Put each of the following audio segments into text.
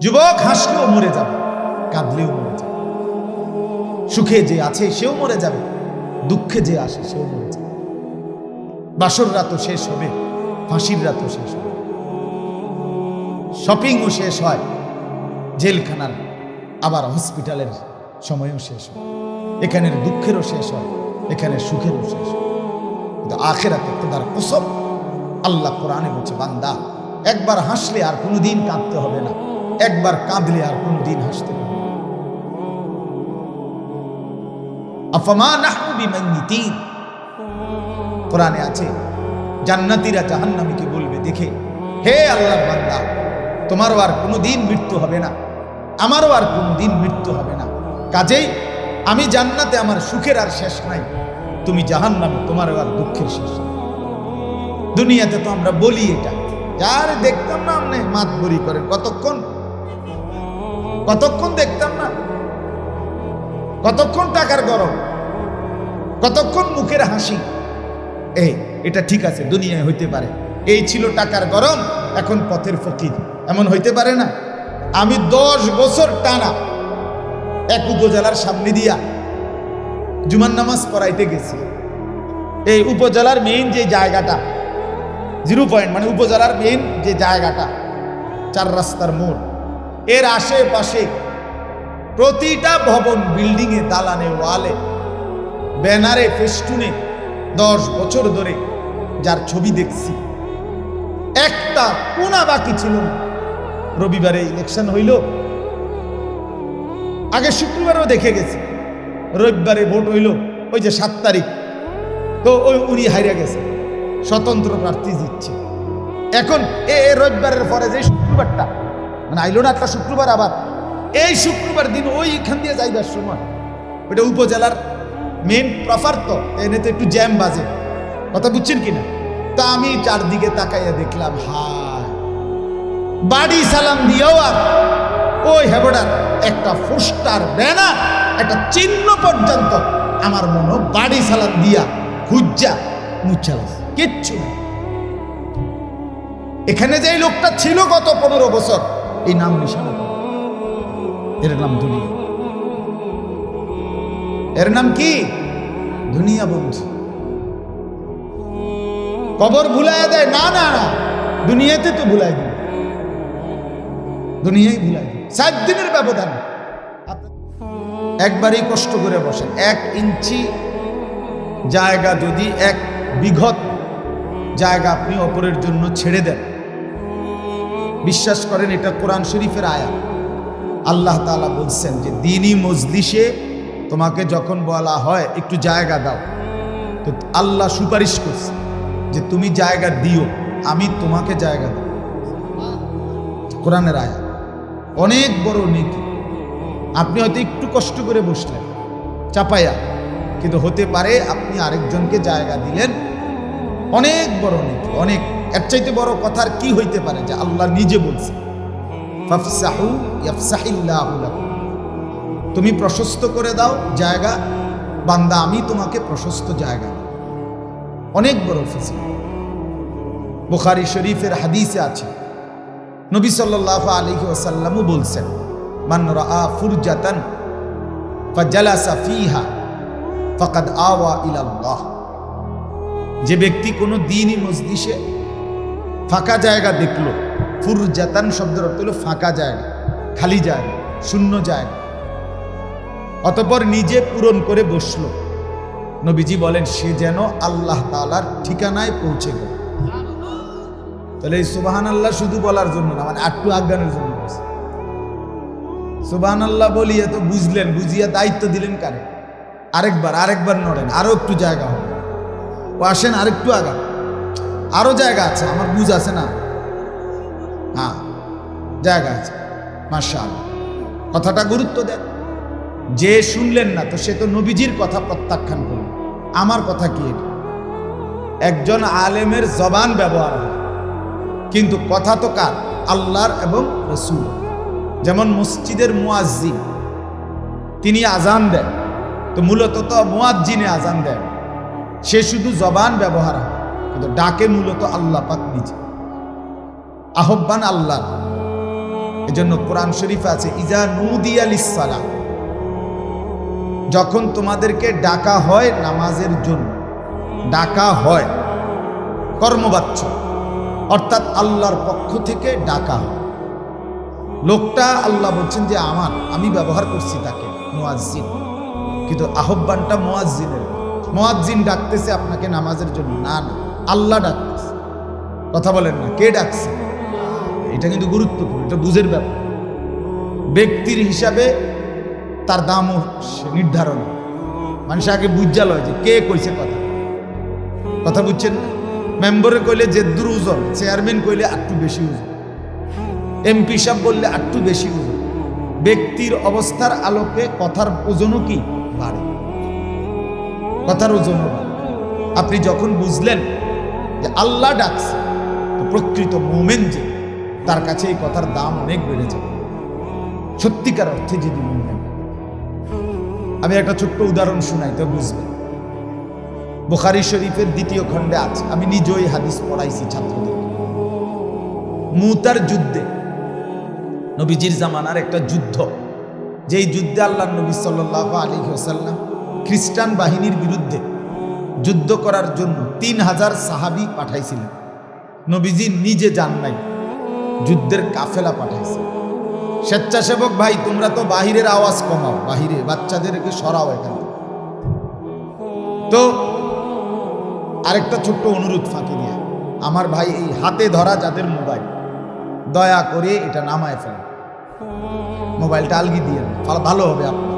যুবক হাসলেও মরে যাবে, কাঁদলেও মরে যাবে। সুখে যে আছে সেও মরে যাবে, দুঃখে যে আসে সেও মরে যাবে। বাসর রাতও শেষ হবে, ফাঁসির রাতও শেষ হবে, শপিংও শেষ হয়, জেলখানার আবার হসপিটালের সময়ও শেষ হয়, এখানের দুঃখেরও শেষ হয়, এখানে সুখেরও শেষ হয়। কিন্তু আখিরাতে খোদার কসম, আল্লাহ কোরআনে বলছে, বান্দা একবার হাসলে আর কোনোদিন কাঁদতে হবে না, একবার কাঁদলে আর কোনোদিন হাসতে হবে না। আফামা নাহনু বিমাইয়িতিন, কোরআনে আছে জান্নাতীরা জাহান্নামীকে বলবে, দেখে হে আল্লাহর বান্দা, তোমারও আর কোনোদিন মৃত্যু হবে না, আমারও আর কোনোদিন মৃত্যু হবে না, কাজেই আমি জান্নাতে, আমার সুখের আর শেষ নাই, তুমি জাহান্নামে, তোমারও আর দুঃখের শেষ নাই। দুনিয়াতে তো আমরা বলি এটা, যার দেখতাম না আপনি মাত বরি করেন, কতক্ষণ দেখতাম না, কতক্ষণ টাকার গরম, কতক্ষণ মুখের হাসি। এটা ঠিক আছে, দুনিয়ায় হইতে পারে, এই ছিল টাকার গরম, এখন পথের ফকির, এমন হইতে পারে না। আমি 10 বছর টানা এক উপজেলার সামনে দিয়া জুমার নামাজ পড়াইতে গেছি। এই উপজেলার মেইন যে জায়গাটা 0 পয়েন্ট, মানে উপজেলার মেইন যে জায়গাটা 4 রাস্তার মোড়, এর আশেপাশে প্রতিটা ভবন, বিল্ডিংয়ে, দালানে, ওয়ালে, ব্যানারে, ফেস্টুনে 10 বছর ধরে যার ছবি দেখছি, একটা কোনা বাকি ছিল না। রবিবারে ইলেকশন হইল, আগে শুক্রবারও দেখে গেছি, রবিবারে ভোট হইল, ওই যে 7 তারিখ, তো উনি হারিয়ে গেছে, স্বতন্ত্র প্রার্থী জিতছে। এখন রবিবারের পরে যে শুক্রবারটা, মানে আইলো না একটা শুক্রবার, আবার এই শুক্রবার দিন ওইখান দিয়ে যাইবার সময়, ওইটা উপজেলার মেন প্রফার, তো এনে তো একটু জ্যাম বাজে, কথা বুঝছেন কিনা। তা আমি চারদিকে তাকাইয়া দেখলাম, হায়, বাড়ি সালাম দিয়েও আর ওই হেবড়ার একটা পোস্টার, ব্যানার, একটা চিহ্ন পর্যন্ত আমার মনে বাড়ি সালাম দিয়া খুঁজা মুচ্ছাল, কিচ্ছু নেই। এখানে যে লোকটা ছিল গত 15 বছর, এই নাম নিশানা, এর নাম দুনিয়া। এর নাম কি? দুনিয়া। বন্ধু, কবর ভুলাই দেয় না, না না, দুনিয়াতে তো ভুলাই দিই, দুনিয়াই ভুলাই দিই। 7 দিনের ব্যবধান। একবারই কষ্ট করে বসেন, 1 ইঞ্চি জায়গা যদি 1 বিঘত জায়গা আপনি অপরের জন্য ছেড়ে দেন, বিশ্বাস করেন এটা কোরআন শরীফের আয়াত। আল্লাহ তাআলা বলছেন যে দ্বীনি মজলিসে তোমাকে যখন বলা হয় একটু জায়গা দাও, তো আল্লাহ সুপারিশ করছে যে তুমি জায়গা দিও, আমি তোমাকে জায়গা দেব। কোরআনের আয়াত, অনেক বড় নেকি। আপনি হয়তো একটু কষ্ট করে বসলেন চাপাইয়া, কিন্তু হতে পারে আপনি আরেকজনকে জায়গা দিলেন, অনেক বড় নেকি, অনেক। এর চাইতে বড় কথার কি হইতে পারে যে আল্লাহ নিজে বলছে, ফাফসাহু ইয়াফসাহিল্লাহু লাকুম, তুমি প্রশস্ত করে দাও জায়গা, বান্দা আমি তোমাকে প্রশস্ত জায়গা দেব। অনেক বড় ফজিলত। বুখারী শরীফের হাদিসে আছে, নবী সাল্লাল্লাহু আলাইহি ওয়াসাল্লামও বলছেন, মান রাআ ফুরজাতান ফাজালাসা ফিহা ফাকাদ আওয়া ইলাল্লাহ, যে ব্যক্তি কোনো দ্বীনি মজলিসে ফাঁকা জায়গা দেখলো, ফুরজাতান শব্দের অর্থ হলো ফাঁকা জায়গা, খালি জায়গা, শূন্য জায়গা, অতঃপর নিজে পূরণ করে বসলো, নবীজি বলেন সে যেন আল্লাহ তাআলার ঠিকানায় পৌঁছে গেল। তাহলে এই সুবহানাল্লাহ শুধু বলার জন্য না, মানে আটটু আজ্ঞানের জন্য। সুবহানাল্লাহ বলিয়ে তো বুঝলেন, বুঝিয়া দায়িত্ব দিলেন কারে? আরেকবার নড়েন, আরো একটু জায়গা হবে, ও আসেন আরেকটু আগা, আরো জায়গা আছে, আমার বুঝ আছে না? হ্যাঁ, জায়গা আছে, মাশাআল্লাহ। কথাটা গুরুত্ব দেন। যে শুনলেন না, তো সে তো নবীজির কথা প্রত্যাখ্যান করলেন। আমার কথা কি? এটা একজন আলেমের জবান ব্যবহার হয়, কিন্তু কথা তো কার? আল্লাহর এবং রাসূল। যেমন মসজিদের মুয়াজ্জিন, তিনি আজান দেন, তো মূলত তো মুয়াজ্জিনে আজান দেন, সে শুধু জবান ব্যবহার হয়, কিন্তু ডাকে মূলত আল্লাহ পাক নিজে। আহ্বান আল্লাহ, এজন্য কোরআন শরীফে আছে ইজা নুদিয়া লিসসালাহ, যখন তোমাদেরকে ডাকা হয় নামাজের জন্য, ডাকা হয় কর্মবাচ্য, অর্থাৎ আল্লাহর পক্ষ থেকে ডাকা হয়। লোকটা আল্লাহ বলছেন যে আমার, আমি ব্যবহার করছি তাকে মুয়াজ্জিন, কিন্তু আহ্বানটা মুয়াজ্জিনের। মুয়াজ্জিন ডাকতেছে আপনাকে নামাজের জন্য, না না, আল্লাহ ডাকতেছে। কথা বলেন না, কে ডাকছে? এটা কিন্তু গুরুত্বপূর্ণ, এটা বুঝের ব্যাপার। ব্যক্তির হিসাবে তার দামও নির্ধারণ, মানুষ আগে বুঝা লয় যে কে কইছে কথা। কথা বুঝছেন না? মেম্বরে কইলে যেদ্দুর ওজন, চেয়ারম্যান কইলে আটটু বেশি ওজন, এমপি সাহেব বললে আটটু বেশি ওজন। ব্যক্তির অবস্থার আলোকে কথার ওজনও কি বাড়ে, কথার ওজনও বাড়ে। আপনি যখন বুঝলেন যে আল্লাহ ডাকছে, তো প্রকৃত মুমিন যে, তার কাছে এই কথার দাম অনেক বেড়ে যাবে, সত্যিকার অর্থে যদি মুমিন। আমি একটা ছোট্ট উদাহরণ শোনাই তো বুঝবেন। বুখারী শরীফের 2য় খণ্ডে আছে, আমি নিজেই হাদিস পড়াইছি ছাত্রদের। মুতার যুদ্ধে, নবীজির জামানার একটা যুদ্ধ, যেই যুদ্ধে আল্লাহ নবী সাল্লাল্লাহু আলাইহি ওয়াসাল্লাম খ্রিস্টান বাহিনীর বিরুদ্ধে যুদ্ধ করার জন্য 3000 সাহাবী পাঠাইছিলেন। নবীজি নিজে যান নাই, যুদ্ধের কাফেলা পাঠাইছে। স্বেচ্ছাসেবক ভাই, তোমরা তো বাহিরের আওয়াজ কমাও, বাহিরে বাচ্চাদেরকে সরাও এখান থেকে। তো আরেকটা ছোট্ট অনুরোধ ফাঁকি দিয়ে, আমার ভাই এই হাতে ধরা যাদের মোবাইল, দয়া করে এটা নামায় ফেলেন, মোবাইলটা আলগি দিয়ে ভালো হবে, আপনার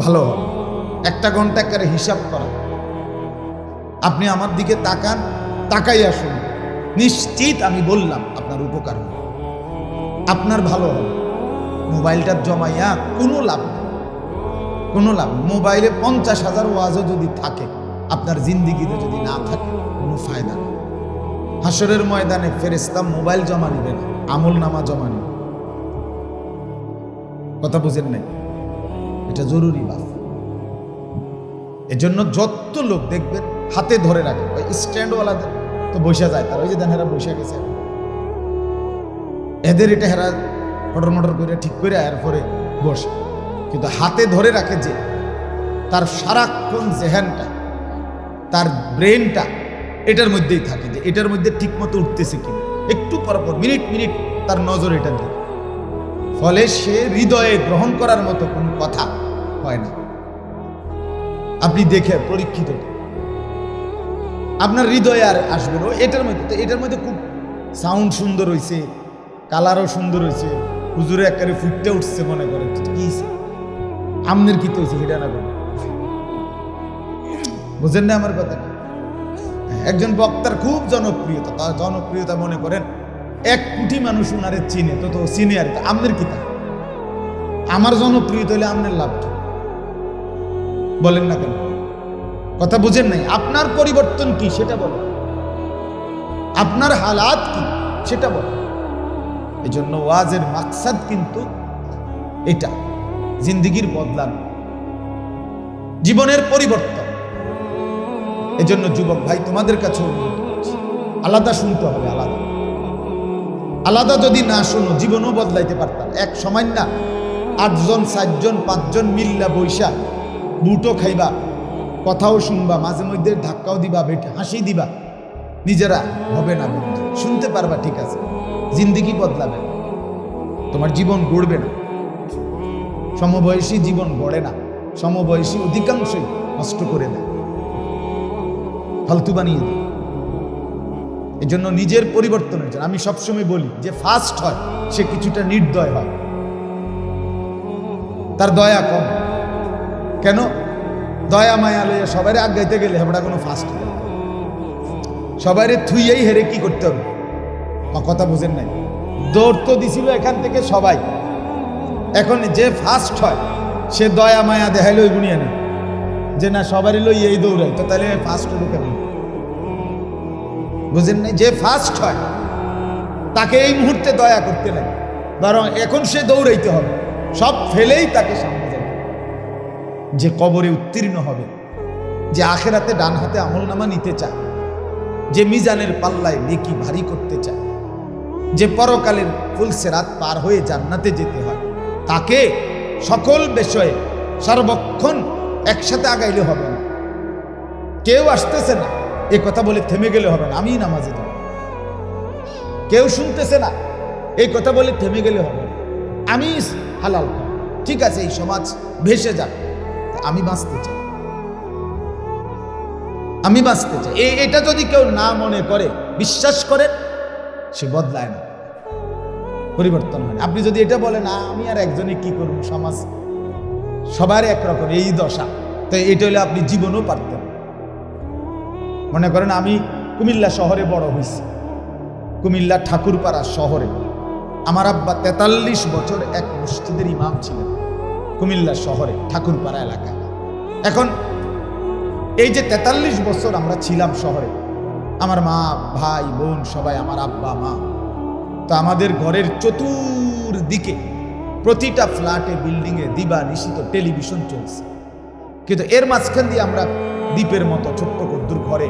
ভালো হবে। 1 ঘন্টা করে হিসাব করা, আপনি আমার দিকে তাকান, তাকাই আসুন, নিশ্চিত আমি বললাম আপনার উপকার হবে, আপনার ভালো হবে। মোবাইলটা জমাইয়া কোনো লাভ নেই, কোনো লাভ। মোবাইলে 50,000 ওয়াজও যদি থাকে, আপনার জিন্দিগিতে যদি না থাকে, কোনো ফায়দা নেই। হাসরের ময়দানে ফেরেশতা মোবাইল জমা নিবে না, আমল নামা জমা নিবে। কথা বুঝেন নাই? এটা জরুরি বাপ। এজন্য যত লোক দেখবেন হাতে ধরে রাখে, ওই স্ট্যান্ডওয়ালাদের তো বসে যায়, তার ওই যে দেন হেরা বসে গেছে, এদের এটা হেরা মটর মটর করে ঠিক করে এরপরে বসে, কিন্তু হাতে ধরে রাখে যে, তার সারাক্ষণ জেহানটা, তার ব্রেনটা এটার মধ্যেই থাকে, যে এটার মধ্যে ঠিক মতো উঠতেছে কিনা, একটু পরপর মিনিট মিনিট তার নজর এটা দিয়ে। ফলে সে হৃদয়ে গ্রহণ করার মতো কোনো কথা হয় না। আপনি দেখে পরীক্ষিত, আপনার হৃদয়ে আর আসবে না এটার মধ্যে। তো এটার মধ্যে খুব সাউন্ড সুন্দর হয়েছে, কালারও সুন্দর হয়েছে, হুজুরে একেবারে ফুটতে উঠছে, মনে করে কি আমনের কি হয়েছে সেটা না করে, বুঝেন না আমার কথা? একজন বক্তার খুব জনপ্রিয়তা, তার জনপ্রিয়তা মনে করেন 1 কোটি মানুষ উনারে চিনে, তো চিনে আর আমনের কি তা, আমার জনপ্রিয়তা হলে আমনের লাভ কি? বলেন না কেন? কথা বুঝেন নাই? আপনার পরিবর্তন কি সেটা বলেন, আপনার হালাত কি সেটা বলেন। এই জন্য ওয়াজের মাকসাদ কিন্তু এটা, জিন্দিগির বদলানো, জীবনের পরিবর্তন। এজন্য যুবক ভাই, তোমাদের কাছে অনুরোধ করছি, আলাদা শুনতে হবে, আলাদা আলাদা যদি না শোনো, জীবনও বদলাইতে পারতাম। এক সময় না 8 জন 4 জন 5 জন মিল্লা বৈশা বুটো খাইবা, কথাও শুনবা, মাঝে মধ্যে ধাক্কাও দিবা, হাসি দিবা, নিজেরা হবে না বন্ধু, শুনতে পারবা ঠিক আছে, জিন্দিগি বদলাবে না, তোমার জীবন গড়বে না। সমবয়সী জীবন গড়ে না, সমবয়সী অধিকাংশই নষ্ট করে দেয়, ফালতু বানিয়ে দেয়। এই জন্য নিজের পরিবর্তনের জন্য আমি সবসময় বলি, যে ফাস্ট হয় সে কিছুটা নির্দয় হয়, তার দয়া কম। কেন? দয়া মায়া লইয়া সবাই আগাইতে গেলে হেবড়া কোনো ফাস্ট হয়, সবাই থুইয়াই হেরে কি করতে হবে? কথা বুঝেন নাই? দৌড় তো দিছিল এখান থেকে সবাই, এখন যে ফাস্ট হয় সে দয়া মায়া দেখাইল ওই গুনিয়া নেই, যে না সবারই লই এই দৌড়াই, তো তাহলে ফাস্ট হলো কেন? বুঝেন নাই? যে ফাস্ট হয় তাকে এই মুহূর্তে দয়া করতে লাগে, বরং এখন সে দৌড়াইতে হবে, সব ফেলেই তাকে সামনে যাবে। যে কবরে উত্তীর্ণ হবে, যে আখেরাতে ডান হাতে আমলনামা নিতে চায়, যে মিজানের পাল্লায় নেকি ভারী করতে চায়, যে পরকালের ফুলসিরাত পার হয়ে জান্নাতে যেতে হয়, তাকে সকল বিষয়ে সর্বক্ষণ একসাথে আগাইলে হবে না। কেউ আসতেছে না এ কথা বলে থেমে গেলে হবে না, আমি নামাজে যাব। কেউ শুনতেছে না এই কথা বলে থেমে গেলে হবে না, আমি হালাল খাবো। ঠিক আছে, এই সমাজ ভেসে যাক, আমি বাঁচতে চাই, আমি বাঁচতে চাই। এটা যদি কেউ না মনে করে, বিশ্বাস করে, সে বদলায় না, পরিবর্তন হয় না। আপনি যদি এটা বলেন আমি আর একজনে কি করব, সমাজ সবার একরকম এই দশা, তো এটা হলে আপনি জীবনও পারতেন। মনে করেন আমি কুমিল্লা শহরে বড় হয়েছি, কুমিল্লা ঠাকুরপাড়া শহরে। আমার আব্বা 43 বছর এক মসজিদের ইমাম ছিলেন কুমিল্লা শহরে ঠাকুরপাড়া এলাকায়। এখন এই যে 43 বছর আমরা ছিলাম শহরে, আমার মা ভাই বোন সবাই, আমার আব্বা মা, তো আমাদের ঘরের চতুর্দিকে প্রতিটা ফ্ল্যাটে বিল্ডিংয়ে দিবা নিশিত টেলিভিশন চলছে। কিন্তু এর মাঝখান দিয়ে আমরা দ্বীপের মতো ছোট্ট কদ্দুর ঘরে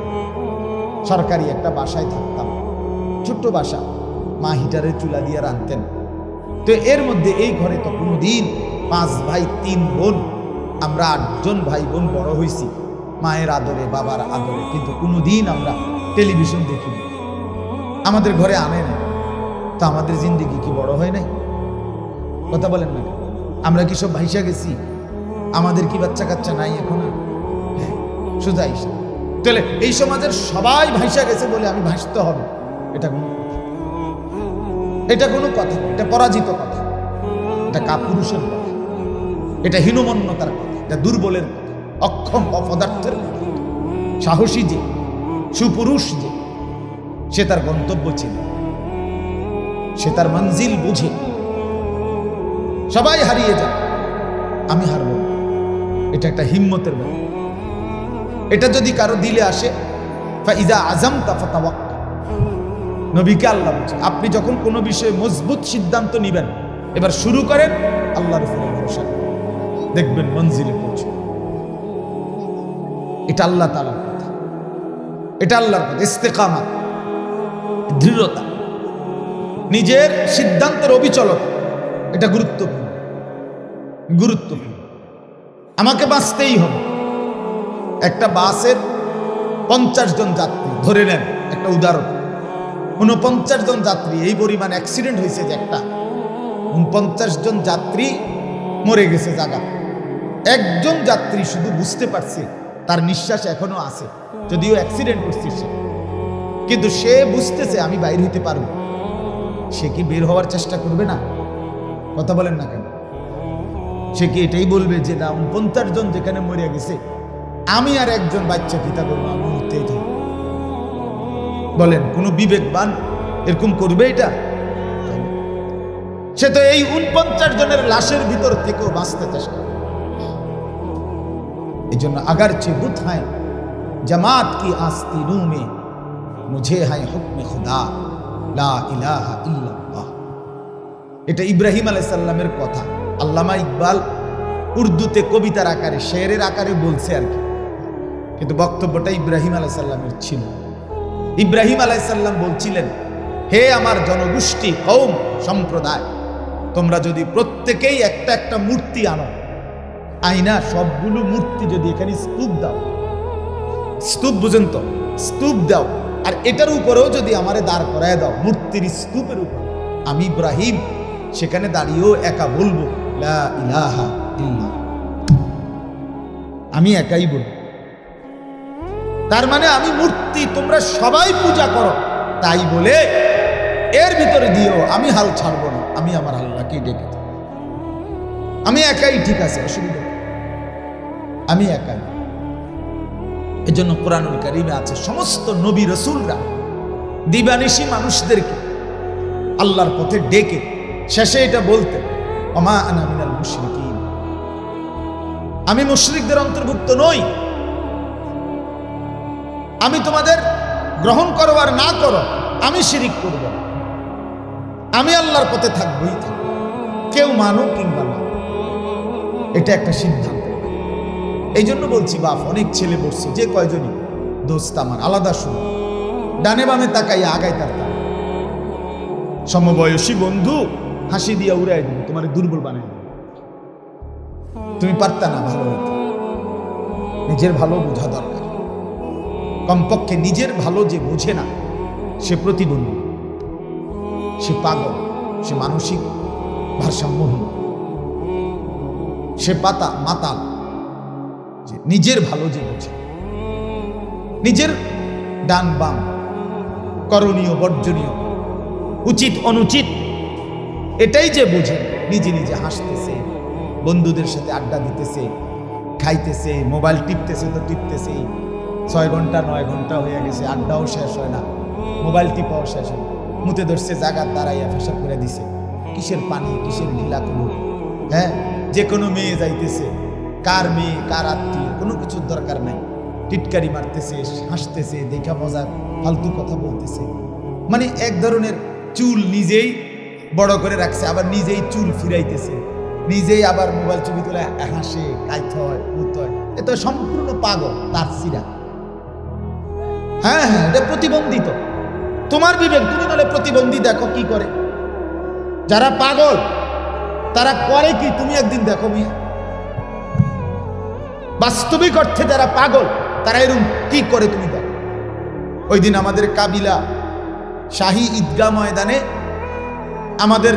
সরকারি একটা বাসায় থাকতাম, ছোট্ট বাসা, মা হিটারের চুলা দিয়ে রাঁধতেন। তো এর মধ্যে এই ঘরে তো কোনোদিন 5 ভাই 3 বোন, আমরা 8 জন ভাই বোন বড় হয়েছি মায়ের আদরে বাবার আদরে, কিন্তু কোনোদিন আমরা টেলিভিশন দেখিনি, আমাদের ঘরে আনে নাই। তো আমাদের জিন্দেগি কি বড় হয় নাই? কথা বলেন না, আমরা কি সব ভাইসা গেছি? আমাদের কি বাচ্চা কাচ্চা নাই এখন? সোজা হিসাব। তাহলে এই সমাজের সবাই ভাইসা গেছে বলে আমি ভাসতে হবে, এটা কোনো কথা, এটা পরাজিত কথা, এটা কাপুরুষের কথা, এটা হীনমন্যতার কথা, এটা দুর্বলের কথা, অক্ষম অপদার্থের কথা। সাহসী যে, সুপুরুষ যে, সে তার গন্তব্য চিনে, সে তার মঞ্জিল বুঝে। সবাই হারিয়ে যায়, আমি হারব, এটা একটা হিম্মতের ব্যাপার। এটা যদি কারো দিলে আসে, ফাইজা আযামতা ফাতাওয়াক্কাল, নবীকে আল্লাহ বলছে, আপনি যখন কোনো বিষয়ে মজবুত সিদ্ধান্ত নিবেন, এবার শুরু করেন আল্লাহর উপরে ভরসা, দেখবেন মঞ্জিলে পৌঁছে। এটা আল্লাহ তাআলার কথা, এটা আল্লাহর কথা। ইস্তেকামাত, দৃঢ়তা, নিজের সিদ্ধান্তের অবিচলতা, এটা গুরুত্বপূর্ণ, গুরুত্বপূর্ণ। আমাকে বাঁচতেই হবে। একটা বাসের 50 জন যাত্রী ধরে নেন, একটা উদাহরণ, 49 জন যাত্রী, এই পরিমাণ অ্যাক্সিডেন্ট হয়েছে যে একটা 49 জন যাত্রী মরে গেছে জায়গা। একজন যাত্রী শুধু বুঝতে পারছে তার নিঃশ্বাস এখনো আছে, যদিও অ্যাক্সিডেন্ট করছে সে, কিন্তু সে বুঝতেছে আমি বাইর হইতে পারবো। সে কি বের হওয়ার চেষ্টা করবে না? কথা বলেন না কেন? সে কি এটাই বলবে যে না 49 জন যেখানে মরে গেছে, আমি আর একজন বাচ্চা পিতা করবো, আমি উঠতেই থাকবো? বলেন কোন বিবেকবান এরকম করবে এটা? সে তো এই 49 জনের লাশের ভিতর থেকেও বাঁচতে চেষ্টা করে। এই জন্য আগার চে বুত হায় জামাত কি আস্তিনু মে মুঝে হায় হুকমে খুদা লা ইলাহা ইল্লাল্লাহ। এটা ইব্রাহিম আলাইহিস সালামের কথা। আল্লামা ইকবাল উর্দুতে কবিতার আকারে, শেরের আকারে বলছে আর কি, কিন্তু বক্তব্যটা ইব্রাহিম আলাইহিস সালামের ছিল। ইব্রাহিম আলাইহিস সালাম বলছিলেন, হে আমার জনগোষ্ঠী, কওম, সম্প্রদায়, তোমরা যদি প্রত্যেকেই একটা একটা মূর্তি আনো, আইনা সবগুলো মূর্তি যদি এখানে স্তূপ দাও, স্তূপ বুঝেন তো, স্তূপ দাও, আর এটার উপরেও যদি আমারে দাঁড় করায় দাও, মূর্তির স্তূপের উপর, আমি ইব্রাহিম সেখানে দাঁড়িয়েও একা বলবো লা ইলাহা ইল্লাল্লাহ, আমি একাই বলবো। তার মানে আমি মূর্তি তোমরা সবাই পূজা করো, তাই বলে এর ভিতরে দিও আমি হাল ছাড়বো না, আমি আমার আল্লাহকে ডেকে, আমি একাই ঠিক আছে, অসুবিধা, আমি একাই। এজন্য কোরআনুল কারীমে আছে সমস্ত নবী রাসূলরা দিবানিশি মানুষদেরকে আল্লাহর পথে ডেকে শেষে এটা বলতে, ওমা আনা মিনাল মুশরিকিন, আমি মুশরিকদের অন্তর্ভুক্ত নই। আমি তোমাদের গ্রহণ করো আর না করো, আমি শিরিক করব, আমি আল্লাহর পথে থাকবই থাকবো, কেউ মানো কিংবা না, এটা একটা সিদ্ধান্ত। এই জন্য বলছি বাপ, অনেক ছেলে বসছে, যে কয়জনই দোস্ত আমার আলাদা শুরু, ডানে বামে তাকাইয়া আগায় তার, সমবয়সী বন্ধু হাসি দিয়া উড়াই দিবে, তোমার দুর্বল বানাই দিবে। তুমি পারতা না ভালো হইতে। নিজের ভালো বোঝা দরকার। কমপক্ষে নিজের ভালো যে বোঝে না সে প্রতিবন্ধী, সে পাগল, সে মানসিক ভারসাম্যহীন, সে মাতাল। যে নিজের ভালো যে বোঝে, নিজের ডান বাম, করণীয় বর্জনীয়, উচিত অনুচিত এটাই যে বোঝে, নিজে নিজে হাসতেছে, বন্ধুদের সাথে আড্ডা দিতেছে, খাইতেছে, মোবাইল টিপতেছে তো টিপতেছে, 6 ঘন্টা 9 ঘন্টা হয়ে গেছে, আড্ডাও শেষ হয় না, মোবাইল টিপাও শেষ হয় না, মুতে ধরছে, জায়গা দাঁড়াইয়া ফেসাব করে দিছে। কিসের পানি, কিসের ঢিলা কোনো, হ্যাঁ, যে কোনো মেয়ে যাইতেছে, কার মেয়ে কার আত্মীয়, কোনো কিছুর দরকার নাই, টিটকারি মারতেছে, হাসতেছে, দেখা মজা ফালতু কথা বলতেছে। মানে এক ধরনের চুল নিজেই বড় করে রাখছে, আবার নিজেই চুল ফিরাইতেছে, নিজেই আবার মোবাইল ছবি তুলে হাসে, কাইত হয়, ভূত হয়। এ তো সম্পূর্ণ পাগল, তার সিরা। হ্যাঁ হ্যাঁ, এটা প্রতিবন্ধিত। তোমার বিবেক, তুমি নাহলে প্রতিবন্ধী দেখো কি করে। যারা পাগল তারা করে কি, তুমি একদিন দেখো মিয়া। বাস্তবিক অর্থে যারা পাগল তারা এরকম কি করে তুমি দেখো। ওই দিন আমাদের কাবিলা শাহী ঈদগাহ ময়দানে আমাদের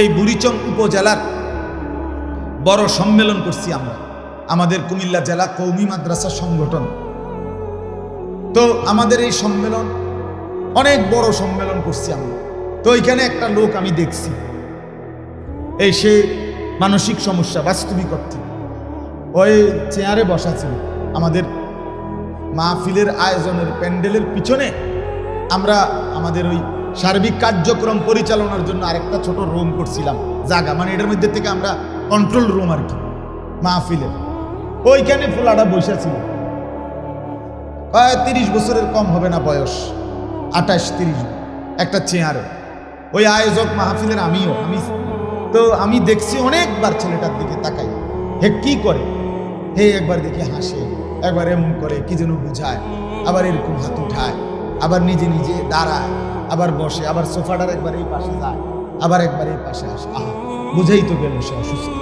এই বুড়িচং উপজেলার বড় সম্মেলন করছি আমরা, আমাদের কুমিল্লা জেলা কওমি মাদ্রাসা সংগঠন। তো আমাদের এই সম্মেলন অনেক বড় সম্মেলন করছি আমরা। তো ওইখানে একটা লোক আমি দেখছি, এই সে মানসিক সমস্যা, বাস্তবিক অর্থে ওই চেয়ারে বসা ছিল। আমাদের মাহফিলের আয়োজনের প্যান্ডেলের পিছনে আমরা আমাদের ওই সার্বিক কার্যক্রম পরিচালনার জন্য আরেকটা ছোট রুম করছিলাম, জায়গা, মানে এটার মধ্যে থেকে আমরা কন্ট্রোল রুম আর কি মাহফিলের। ওইখানে ফুলাটা বসেছিল, 30 বছরের কম হবে না বয়স, 28-30, একটা চেয়ারে। ওই আয়োজক মাহফিলের আমি তো আমি দেখছি অনেকবার ছেলেটার দিকে তাকাই, হে কি করে, হে একবার দেখে হাসে, একবার এমন করে কি যেন বুঝায়, আবার এরকম হাত উঠায়, আবার নিজে নিজে দাঁড়ায়, আবার বসে, আবার সোফাটার একবার এই পাশে যায়, আবার একবার এই পাশে আসে। বুঝেই তো গেল সে অসুস্থ।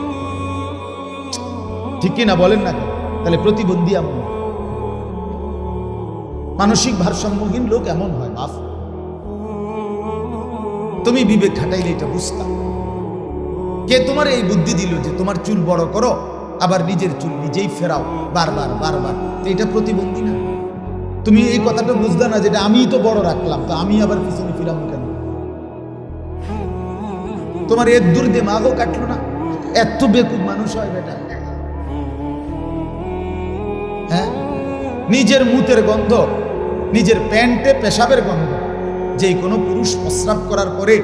ঠিক কিনা বলেন না কেন? তাহলে প্রতিবন্ধী এমন, মানসিক ভারসাম্যহীন লোক এমন হয়। বাপ, তুমি বিবেক খাটাইলে এটা বুঝতাম। কে তোমার এই বুদ্ধি দিল যে তোমার চুল বড় করো, আবার নিজের চুল নিজেই ফেরাও বারবার বারবার? এটা প্রতিবন্ধী না? তুমি এই কথাটা বুঝলে না, যেটা আমি তো বড় রাখলাম, তো আমি আবার পিছনে ফিরাবো কেন? তোমার এর দূর দিমাগও কাটলো না? এত বেকুব মানুষ হয় বেটা। হ্যাঁ, নিজের মুতের গন্ধ, নিজের প্যান্টে পেশাবের গন্ধ। যে কোনো পুরুষ প্রস্রাব করার পরে,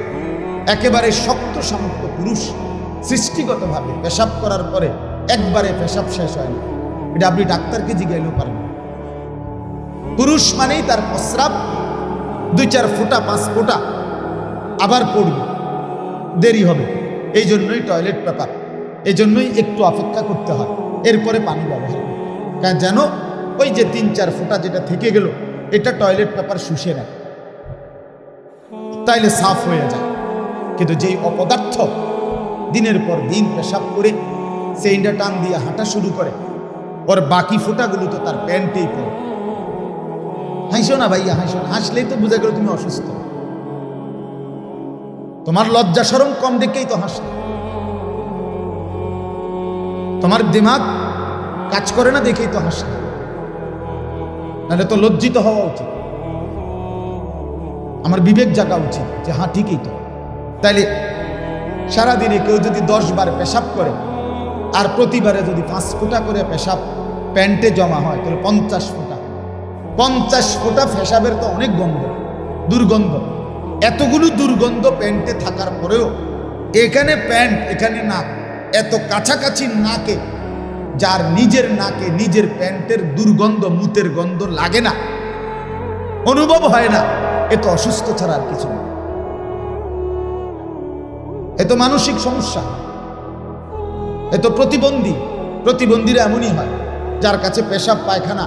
একেবারে শক্ত সামর্থ্য পুরুষ সৃষ্টিগতভাবে পেশাব করার পরে একবারে পেশাব শেষ হয় না, এটা আপনি ডাক্তারকে জিজ্ঞাইলেও পারেন। পুরুষ মানেই তার প্রস্রাব 2-4 ফোঁটা 5 ফোঁটা আবার পড়বে, দেরি হবে। এই জন্যই টয়লেট পেপার, এই জন্যই একটু অপেক্ষা করতে হয়, এরপরে পানি ব্যবহার করতে, কারণ যেন ওই যে 3-4 ফোঁটা যেটা থেকে গেল, এটা টয়লেট পেপার শুষে নেয়, তাইলে সাফ হয়ে যায়। কিন্তু যেই অপদার্থ দিনের পর দিন পেশাব করে সেইটা টান দিয়ে হাঁটা শুরু করে, ওর বাকি ফোঁটাগুলো তো তার প্যান্টেই পড়ে। হাসো না ভাইয়া, হাসো না। হাসলেই তো বোঝা গেল তুমি অসুস্থ। তোমার লজ্জা শরম কম দেখেই তো হাসলে। তোমার দিমাগ কাজ করে না দেখেই তো হাসলে, নাহলে তো লজ্জিত হওয়া উচিত। আমার বিবেক জাগা উচিত যে হ্যাঁ ঠিকই তো। তাইলে সারাদিনে কেউ যদি 10 বার পেশাব করে, আর প্রতিবারে যদি 5 ফোঁটা করে পেশাব প্যান্টে জমা হয়, তাহলে 50 ফোঁটা। 50 ফোঁটা পেশাবের তো অনেক গন্ধ, দুর্গন্ধ। এতগুলো দুর্গন্ধ প্যান্টে থাকার পরেও এখানে প্যান্ট, এখানে নাক, এত কাছাকাছি নাকে, যার নিজের নাকে নিজের প্যান্টের দুর্গন্ধ, মুতের গন্ধ লাগে না, অনুভব হয় না, এ তো অসুস্থ ছাড়া আর কিছু না। এ তো মানসিক সমস্যা, এ তো প্রতিবন্ধী। প্রতিবন্ধীরা এমনই হয়, যার কাছে পেশাব পায়খানা,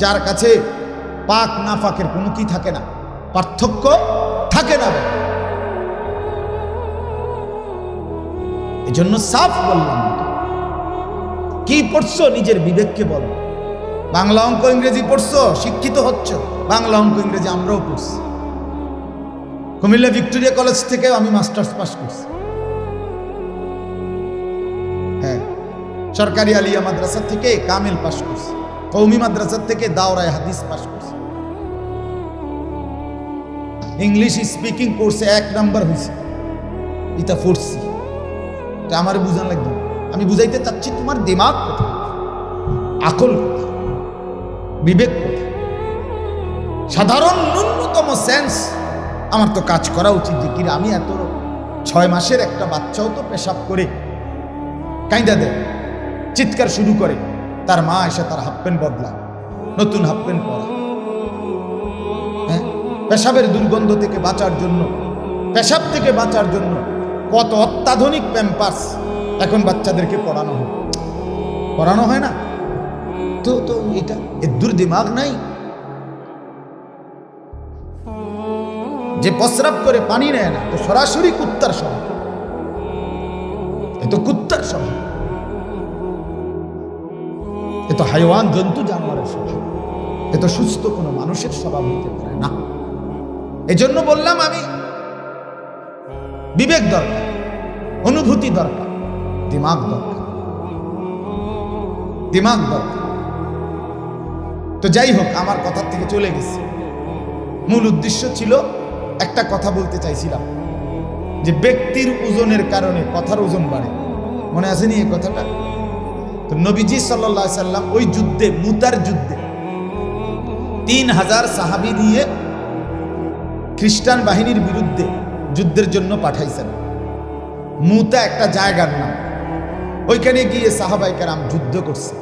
যার কাছে পাক না ফাঁকের কোনো কি থাকে না, পার্থক্য থাকে না। এজন্য সাফ বললাম, কি পড়ছো নিজের বিবেককে বলো। বাংলা অঙ্ক ইংরেজি পড়ছো, শিক্ষিত হচ্ছ, বাংলা অঙ্ক ইংরেজি আমরাও পড়ছি। কুমিল্লা ভিক্টোরিয়া কলেজ থেকে আমি মাস্টার্স পাস করছি। হ্যাঁ, সরকারি আলিয়া মাদ্রাসা থেকে কামিল পাস করছি, কওমি মাদ্রাসা থেকে দাওরায়ে হাদিস পাস করছি। ইংলিশ স্পিকিং কোর্সে 1 নাম্বার হয়েছে, এটা পড়ছি। এটা আমার বুঝান লাগবে, আমি বুঝাইতে চাচ্ছি তোমার দিমাগ কোথায়, আকল কোথায়, বিবেক কোথায়, সাধারণ ন্যূনতম সেন্স আমার তো কাজ করা উচিত। যে কিরে, আমি এত 6 মাসের একটা বাচ্চাও তো পেশাব করে কাইন্দা দেয়, চিৎকার শুরু করে, তার মা এসে তার হাফ প্যান্ট বদলা, নতুন হাফ প্যান্ট পরা। হ্যাঁ, পেশাবের দুর্গন্ধ থেকে বাঁচার জন্য, পেশাব থেকে বাঁচার জন্য কত অত্যাধুনিক প্যাম্পার্স এখন বাচ্চাদেরকে পড়ানো হয় না। তো তো এটা এর দিমাগ নাই যে প্রস্রাব করে পানি নেয় না, তো সরাসরি কুত্তার স্বভাব, এ তো কুত্তার স্বভাব, এ তো হাইওয়ান জন্তু জানোয়ারের স্বভাব, এ তো সুস্থ কোনো মানুষের স্বভাব হইতে পারে না। এজন্য বললাম আমি, বিবেক দরকার, অনুভূতি দরকার, দিমাগ দরকার, দিমাগ দরকার। তো যাই হোক, আমার কথা থেকে চলে গেছে। মূল উদ্দেশ্য ছিল, একটা কথা বলতে চাইছিলাম যে ব্যক্তির ওজনের কারণে কথার ওজন বাড়ে। মনে আছে নি এই কথাটা? তো নবীজি সাল্লাল্লাহু আলাইহি সাল্লাম ওই যুদ্ধে, মুতার যুদ্ধে 3000 সাহাবী নিয়ে খ্রিস্টান বাহিনীর বিরুদ্ধে যুদ্ধের জন্য পাঠাইছেন। মুতা একটা জায়গার নাম, ওইখানে গিয়ে সাহাবায়ে কেরাম যুদ্ধ করছে।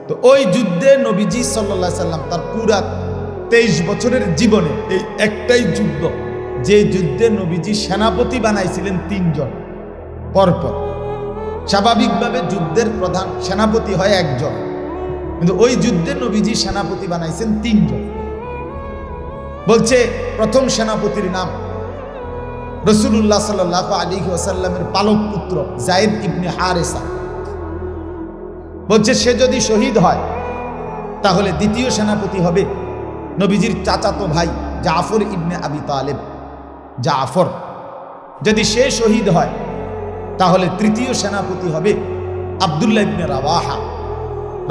তো ওই যুদ্ধে নবীজি সাল্লাল্লাহু আলাইহি সাল্লাম তার পুরা 23 বছরের জীবনে এই একটাই যুদ্ধ, যে যুদ্ধে নবীজি সেনাপতি বানাইছিলেন 3 জন পরপর। স্বাভাবিকভাবে যুদ্ধের প্রধান সেনাপতি হয় 1 জন, কিন্তু ওই যুদ্ধে নবীজি সেনাপতি বানাইছেন 3 জন। বলছে প্রথম সেনাপতির নাম রাসূলুল্লাহ সাল্লাল্লাহু আলাইহি ওয়াসাল্লামের পালক পুত্র যায়েদ ইবনে হারেসা। বলছে সে যদি শহীদ হয় তাহলে দ্বিতীয় সেনাপতি হবে নবীজির চাচাতো ভাই জাফর ইবনে আবি তালেব, জাফর। যদি সে শহীদ হয় তাহলে তৃতীয় সেনাপতি হবে আব্দুল্লাহ ইবনে রাওয়াহা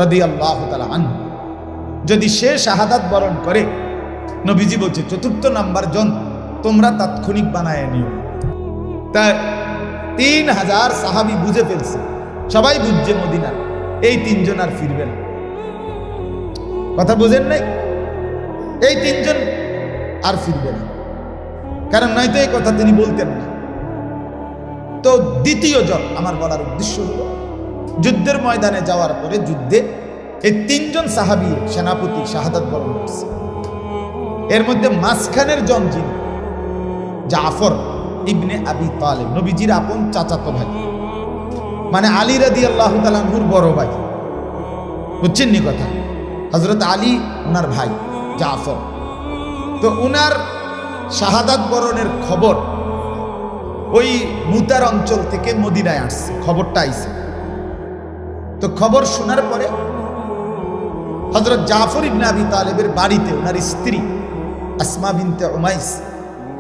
রাদিয়াল্লাহু তাআলা আনহু। যদি সে শাহাদাত বরণ করে, নবীজি বলছে চতুর্থ নাম্বার জন তোমরা তাৎক্ষণিক বানায় নিও। তাই 3000 সাহাবী বুঝে ফেলছে, সবাই বুঝছে মদিনার এই 3 জন আর ফিরবে না। কথা বুঝেন নাই? এই 3 জন আর ফিরবে না, কারণ নয়তো এই কথা তিনি বলতেন না। তো দ্বিতীয় জন, আমার বলার উদ্দেশ্য হলো, যুদ্ধের ময়দানে যাওয়ার পরে যুদ্ধে এই 3 জন সাহাবী সেনাপতি শাহাদাত বরণ করছে। এর মধ্যে মাঝখানের জন যিনি, জাফর ইবনে আবি তালেব, নবীজির আপন চাচাতো ভাই, মানে আলী রাদিয়াল্লাহু তাআলা আনহুর বড় ভাই। বুঝছেন নি কথা? হযরত আলী ওনার ভাই জাফর। তো ওনার শাহাদাত বরণের খবর ওই মুতার অঞ্চল থেকে মদিনায় আসছে, খবরটা আইছে। তো খবর শোনার পরে হযরত জাফর ইবনে আবি তালেবের বাড়িতে ওনার স্ত্রী আসমা বিনতে উমাইস,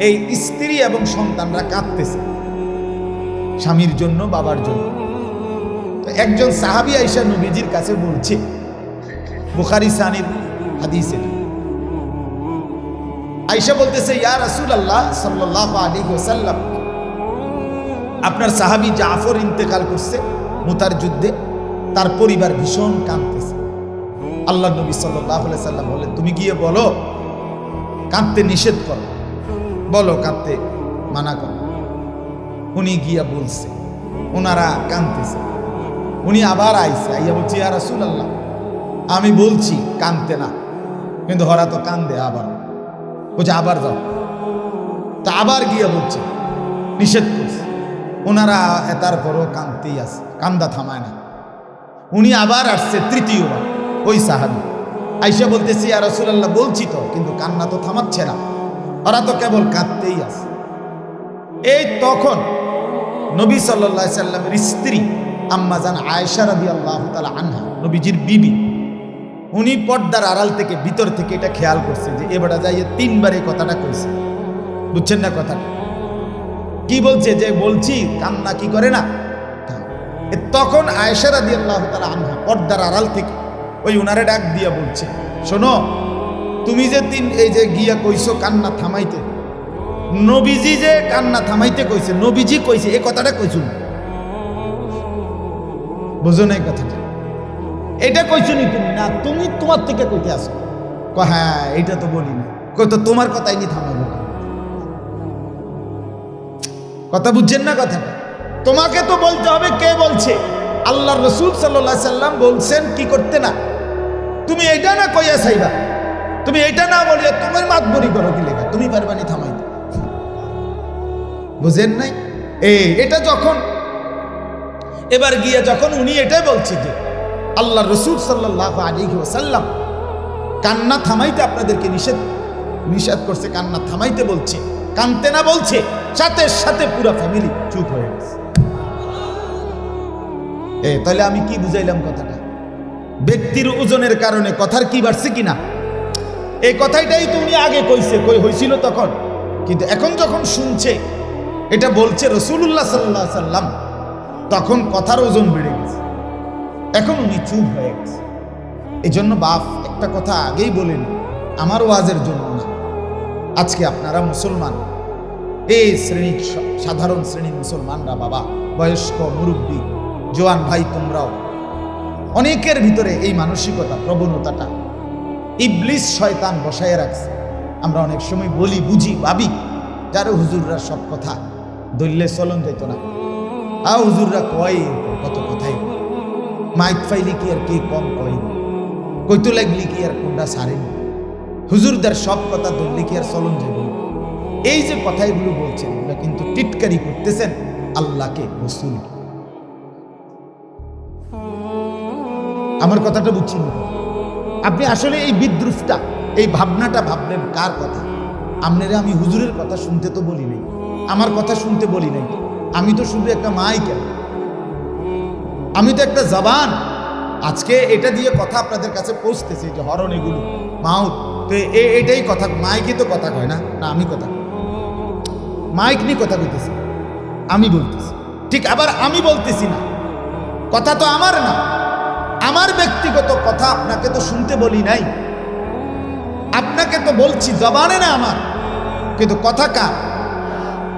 এই স্ত্রী এবং সন্তানরা কাঁদতেছে স্বামীর জন্য, বাবার জন্য। তো একজন সাহাবী আয়েশা নবীজির কাছে বলছে, বুখারী সানির হাদিসে, আয়েশা বলতেছে, ইয়া রাসূলুল্লাহ সাল্লাল্লাহু আলাইহি ওয়াসাল্লাম, আপনার সাহাবী জাফর ইন্তেকাল করছে মুতার যুদ্ধে, তার পরিবার ভীষণ কাঁদতেছে। আল্লাহ নবী সাল্লাল্লাহু আলাইহি ওয়াসাল্লাম বললেন, তুমি গিয়ে বলো কাঁদতে নিষেধ করো, বলো কাঁদতে মানা করো। উনি গিয়া বলছে, ওনারা কাঁদতেছে। উনি আবার আইছে, আইয়া বলছে, ইয়া রাসূলুল্লাহ, আমি বলছি কাঁদতে না, কিন্তু হরা তো কান্দে। আবার বলছে, আবার যাও। তা আবার গিয়া বলছে, নিষেধ করছে। ওনারা তারপরও কাঁদতেই আছে, কান্দা থামায় না। উনি আবার আসছে তৃতীয়বার, ওই সাহাবী আইসা বলতেছে, ইয়া রাসূলুল্লাহ, বলছি তো, কিন্তু কান্না তো থামাচ্ছে না, ওরা তো কেবল কাঁদতেই আছে। এই তখন নবী সাল্লাল্লাহু আলাইহি সাল্লামের স্ত্রী আম্মা জান আয়েশা রাদিয়াল্লাহু তাআলা আনহা, নবীজির বিবি, উনি পর্দার আড়াল থেকে ভিতর থেকে এটা খেয়াল করছে যে এবারে যাইয়ে 3 বার এই কথাটা কইছে। বুঝছেন না কথাটা কি বলছে? যে বলছি কান্না কি করে না। তখন আয়েশা রাদিয়াল্লাহু তাআলা আনহা পর্দার আড়াল থেকে ওই উনারে ডাক দিয়া বলছে, শোনো, তুমি যে এই যে গিয়া কইছো কান্না থামাইতে, নবীজি যে কান্না থামাইতে কইছে, নবীজি কইছে এই কথাটা কইছো, বুঝো না এই কথাটা? এটা কইছো নি তুমি? না, তুমি তোমার থেকে কইতে আসো। হ্যাঁ, এটা তো বলি না। কই তো তোমার কথাই নি থামাবো না। কথা বুঝছেন না কথাটা? তোমাকে তো বলতে হবে কে বলছে। আল্লাহর রাসূল সাল্লাল্লাহু আলাইহি সাল্লাম বলছেন কি করতে না। তুমি এইটা না কইয়া চাইবা, তুমি এইটা না বলিয়া তোমার মাতবরি করো কি লেখা, তুমি পারবানি থামাইতে। বুঝেন নাই? এটা যখন এবার গিয়ে যখন উনি এটাই বলছে যে আল্লাহর রাসূল সাল্লাল্লাহু আলাইহি ওয়াসাল্লাম কান্না থামাইতে আপনাদেরকে নিষেধ করছে, কান্না থামাইতে বলছে, কানতে না বলছে, সাথে সাথে পুরো ফ্যামিলি চুপ হয়ে গেছে। তাহলে আমি কি বুঝাইলাম কথাটা? ব্যক্তির ওজনের কারণে কথার কি বাড়ছে কিনা, এই কথাটাই তো উনি আগে কইছে, হইছিল তখন, কিন্তু এখন যখন শুনছে এটা বলছে রাসূলুল্লাহ সাল্লাল্লাহু আলাইহি সাল্লাম, তখন কথার ওজন বেড়ে গেছে, এখন উনি চুপ হয়ে গেছে। এই জন্য বাপ একটা কথা আগেই বলেন, আমার ওয়াজের জন্য না, আজকে আপনারা মুসলমান, এই শ্রেণীর সাধারণ শ্রেণীর মুসলমানরা, বাবা, বয়স্ক, মুরব্বী, জওয়ান ভাই, তোমরাও, অনেকের ভিতরে এই মানসিকতা, প্রবণতাটা ইবলিস শয়তান বসায় রাখছে। আমরা অনেক সময় বলি, বুঝি, ভাবি যারা হুজুররা সব কথা দললে চলন যেত না, হুজুররা কয় কত কথাই, মাইক ফাইলি কি আর কে কম কয়, কইতো লাগলি কি আর কোনটা সারেনি, হুজুরদের সব কথা ধরলে কি আর চলন যাবে। এই যে কথাগুলো বলছেন, এগুলো কিন্তু টিটকারি করতেছেন আল্লাহকে, রাসূলকে। আমার কথাটা বুঝছেন? আপনি আসলে এই বিদ্রুপটা, এই ভাবনাটা ভাবলেন কার কথা? আপনারা আমি হুজুরের কথা শুনতে তো বলি নাই, আমার কথা শুনতে বলি নাই, আমি তো শুধু একটা মাইক, আমি তো একটা জবান। আজকে এটা দিয়ে কথা আপনাদের কাছে পৌঁছতেছে, যে হরণ এগুলো মাউথ, তো এটাই কথা, মাইকই তো কথা কয় না, না আমি কথা, মাইক নিয়ে কথা কইতেছি, আমি বলতেছি ঠিক, আবার আমি বলতেছি না, কথা তো আমার না, আমার ব্যক্তিগত কথা আপনাকে তো শুনতে বলি নাই, আপনাকে তো বলছি জবানে না আমার, কিন্তু কথা কার?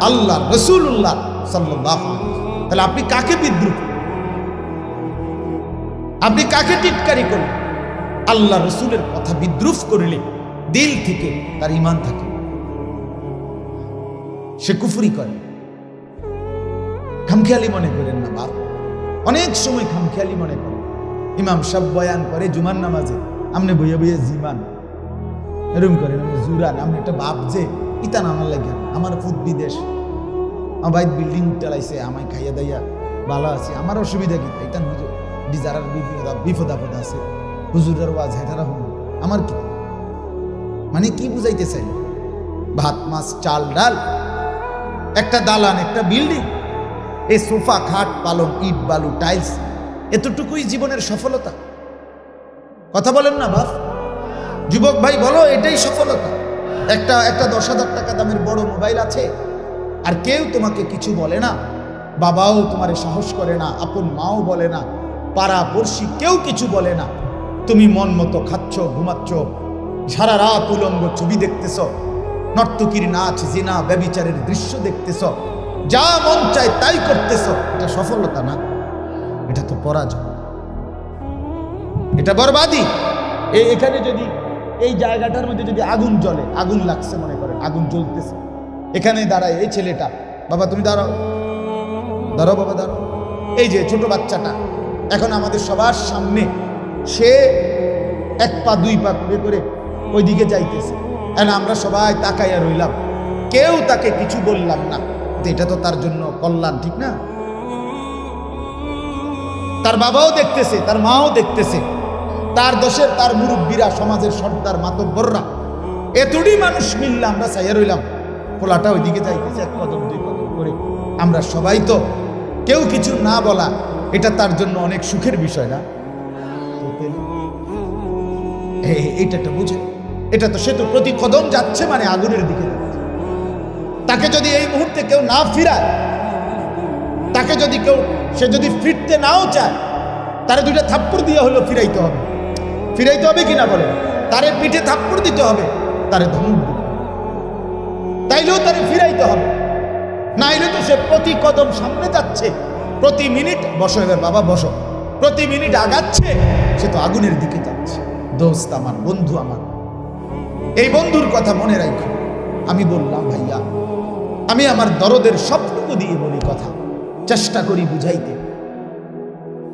আল্লাহ, রাসূলুল্লাহ সাল্লাল্লাহু আলাইহি ওয়াসাল্লাম। তাহলে আপনি কাকে বিদ্রুপ, আপনি কাকে টিটকারি করলেন? আল্লাহ রাসূলের কথা বিদ্রুপ করলে দিল থেকে তার ঈমান থাকে, সে কুফরি করে। খামখেয়ালি মনে করেন না বাপ, অনেক সময় খামখেয়ালি মনে করেন। ইমাম সাহেব বয়ান করে জুমার নামাজে, আমনে বইয়া বইয়া জিমান এরকম করেন, জুরান, আপনি একটা বাপ যে ইতান আমার লাগে, আমার ফুট বিদেশ, আমার বাইক বিল্ডিং চালাইছে, আমায় খাইয়া দাইয়া ভালো আছি, আমার অসুবিধা কি? ইতান হুজুর ডিজারার বিপদ আপদ আছে, হুজুরের ওয়াজ হেটারা হুজুর, আমার কি? মানে কি বুঝাইতে চাই? ভাত মাছ চাল ডাল, একটা দালান, একটা বিল্ডিং, এই সোফা খাট পালং ইট বালু টাইলস, এতটুকুই জীবনের সফলতা? কথা বলেন না বাপ, যুবক ভাই বলো, এটাই সফলতা? একটা 10,000 টাকা দামের বড় মোবাইল আছে, আর কেউ তোমাকে কিছু বলে না, বাবাও তোমারে সাহস করে না, আপন মাও বলে না, পাড়া পড়শি কেউ কিছু বলে না, তুমি মন মতো খাচ্ছ, ঘুমাচ্ছ, সারা রাত উলঙ্গ ছবি দেখতেছ, নর্তকীর নাচ, জিনা, ব্যভিচারের দৃশ্য দেখতেছ, যা মন চায় তাই করতেছ, এটা সফলতা না, এটা তো পরাজয়, এটা বরবাদি। এখানে যদি এই জায়গাটার মধ্যে যদি আগুন জ্বলে, আগুন লাগছে মনে করেন, আগুন জ্বলতেছে, এখানে দাঁড়ায় এই ছেলেটা, বাবা তুমি দাঁড়াও, দাঁড়াও বাবা দাঁড়াও, এই যে ছোট বাচ্চাটা এখন আমাদের সবার সামনে, সে 1 পা 2 পা করে করে ওইদিকে যাইতেছে, এখন আমরা সবাই তাকাইয়া রইলাম, কেউ তাকে কিছু বললাম না, এটা তো তার জন্য কল্যাণ, ঠিক না? তার বাবাও দেখতেছে, তার মাও দেখতেছে, তার দেশের তার মুরব্বীরা, সমাজের সর্দার মাতব্বররা, এতটি মানুষ মিললে আমরা চাইয়া রইলাম, পোলাটা ওইদিকে যাইতেছে 1 কদম 2 কদম করে, আমরা সবাই তো কেউ কিছু না বলা এটা তার জন্য অনেক সুখের বিষয় না? এইটা একটা বুঝে, এটা তো সে তো প্রতি কদম যাচ্ছে মানে আগুনের দিকে যাচ্ছে। তাকে যদি এই মুহূর্তে কেউ না ফিরায়, তাকে যদি কেউ, সে যদি ফিরতে নাও চায়, তারে দুইটা থাপ্পড় দিয়ে হলো ফিরাইতে হবে। ফিরাইতে হবে কিনা বলে? তারে পিঠে থাপ্পড় দিতে হবে, তারে ধমক দিতে হবে, তাইলেও তারে ফিরাইতে হবে। নাইলে তো সে প্রতি কদম সামনে যাচ্ছে, প্রতি মিনিট, বসো এবার বাবা বসো, প্রতি মিনিট আগাচ্ছে, সে তো আগুনের দিকে যাচ্ছে। দোস্ত আমার, বন্ধু আমার, এই বন্ধুর কথা মনে রাখো। আমি বললাম ভাইয়া, আমি আমার দরদের সবটুকু দিয়ে বলি কথা, চেষ্টা করি বুঝাইতে।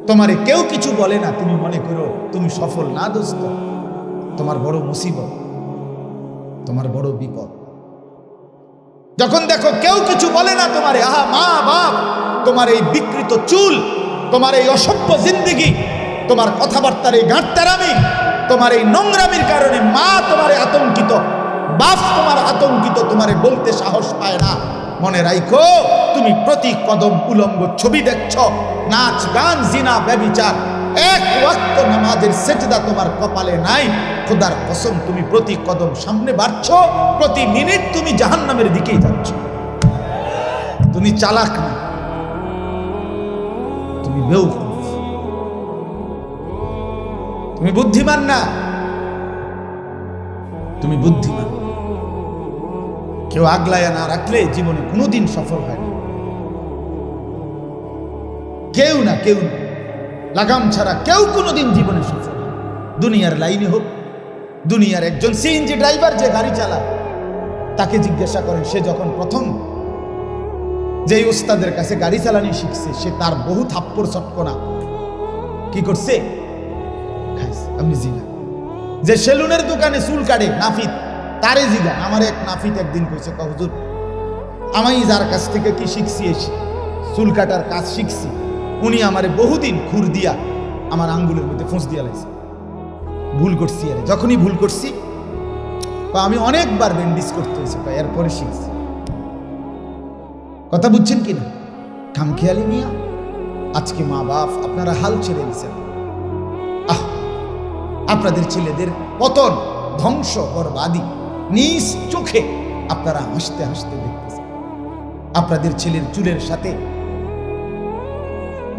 তোমারে কেউ কিছু বলে না, তুমি মনে করো তুমি সফল না দোস্ত, তোমার বড় মুসিবত, তোমার বড় বিপদ। যখন দেখো কেউ কিছু বলে না তোমারে, আহা মা বাপ, তোমার এই বিকৃত চুল, তোমার এই অসভ্য জিন্দেগি, তোমার কথাবার্তার এই গাঁটতারামি, তোমার এই নোংরামির কারণে মা তোমারে আতঙ্কিত, বাপ তোমার আতঙ্কিত, তোমারে বলতে সাহস পায় না। মনে রাখো, তুমি প্রতি কদম উলঙ্গ ছবি দেখছ, নাচ গান জিনা ব্যভিচার, এক ওয়াক্ত নামাজের সেজদা তোমার কপালে নাই। খোদার কসম, তুমি প্রতি কদম সামনে বাড়ছ, প্রতি মিনিট তুমি জাহান্নামের দিকেই যাচ্ছ। তুমি চালাক না, তুমি বেউকুফ, তুমি বুদ্ধিমান না, তুমি বুদ্ধিমান। কেউ আগলায়া না রাখলে জীবনে কোনোদিন সফল হয় না। কেউ না, কেউ না, লাগাম ছাড়া কেউ কোনোদিন জীবনে সফল হয়। দুনিয়ার লাইনে হোক, দুনিয়ার একজন সিএনজি ড্রাইভার যে গাড়ি চালায়, তাকে জিজ্ঞাসা করেন, সে যখন প্রথম যেই ওস্তাদের কাছে গাড়ি চালানি শিখছে, সে তার বহু থাপ্পড় চটকনা কি করছে, খাইছে। আপনি জিগা যে সেলুনের দোকানে চুল কাটে নাফিত, তারে জিগা। আমার এক নাফিত একদিন কইছে, হুজুর আমি যার কাছ থেকে কি শিখছি, চুল কাটার কাজ শিখছি, উনি আমারে বহুদিন খুর দিয়া আমার আঙ্গুলের মধ্যে ফোঁস দিয়া লাগছে। ভুল করছি, আরে যখনই ভুল করছি আমি অনেকবার ব্যান্ডেজ করতে হয়েছে, এরপরে শিখছি। কথা বুঝছেন কিনা? খামখেয়ালি মিয়া, আজকে মা বাপ আপনারা হাল ছেড়ে দিচ্ছেন। আপনাদের ছেলেদের পতন, ধ্বংস, বরবাদি নিজ চোখে আপনারা হাসতে হাসতে দেখতেছেন। আপনাদের ছেলের চুলের সাথে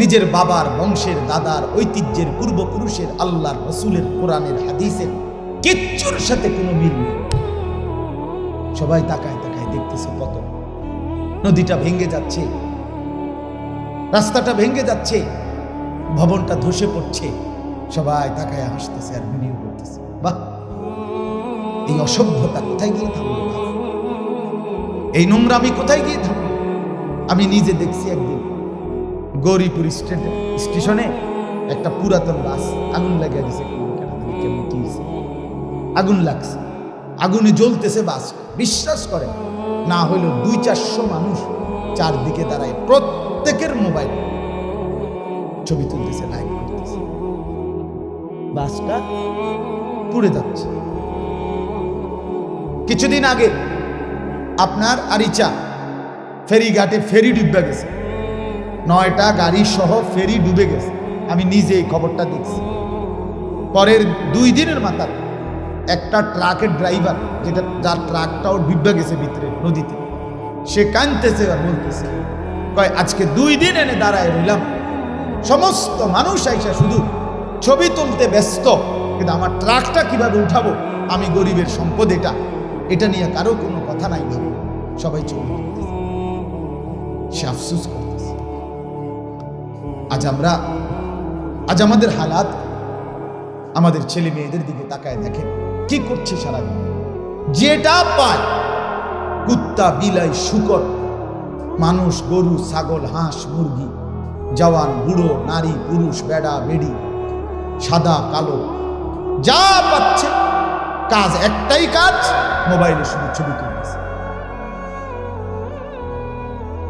নিজের বাবার, বংশের, দাদার, ঐতিহ্যের, পূর্বপুরুষের, আল্লাহর রসুলের, কোরআনের, হাদিসের কিচ্ছুর সাথে কোনো মিল নেই। সবাই তাকায় তাকায় দেখতেছে পতন। নদীটা ভেঙে যাচ্ছে, রাস্তাটা ভেঙে যাচ্ছে, ভবনটা ধসে পড়ছে, সবাই তাকায় হাসতেছে আর ভিডিও করতেছে। বাহ, এই অসভ্যতা কোথায় গিয়ে থামবে? এই নোংরামি কোথায় গিয়ে থামবে? আমি নিজে দেখছি একদিন গৌরীপুর স্টেশনে একটা পুরাতন বাস আগুন লাগিয়ে দিয়েছে। আগুন লাগছে, আগুনে জ্বলতেছে বাস। বিশ্বাস করে না হইলেও 200-400 মানুষ চারদিকে দাঁড়ায়, প্রত্যেকের মোবাইল ছবি তুলতেছে, লাইভ করতেছে। বাসটা পুড়ে যাচ্ছে। কিছুদিন আগে আপনার আরিচা ফেরিঘাটে ফেরি ডুবে গেছে, 9টা গাড়ি সহ ফেরি ডুবে গেছে। আমি নিজে এই খবরটা দেখছি। পরের 2 দিনের মাথায় একটা ট্রাকের ড্রাইভার, যেটা যার ট্রাকটাও ডুবে গেছে ভিতরে নদীতে, সে কাঁদতেছে আর বলতেছে, কয় আজকে 2 দিন এনে দাঁড়ায় রইলাম, সমস্ত মানুষ আইসা শুধু ছবি তুলতে ব্যস্ত, কিন্তু আমার ট্রাকটা কিভাবে উঠাবো, আমি গরিবের সম্পদ, এটা নিয়ে কারো কোনো কথা নাই ভাবো, সবাই ছবি তুলতেছে। সে আফসোস করতেছে। আজ আমাদের হালাত, আমাদের ছেলে মেয়েদের দিকে তাকায় দেখেন কি করছে সারাদিন। যেটা পায়, কুত্তা, বিলাই, শূকর, মানুষ, গরু, ছাগল, হাঁস, মুরগি, জওয়ান, বুড়ো, নারী, পুরুষ, বেড়া, বেড়ি, সাদা, কালো, যা পাচ্ছে কাজ একটাই কাজ, মোবাইলে শুধু ছবি তুলতেছে।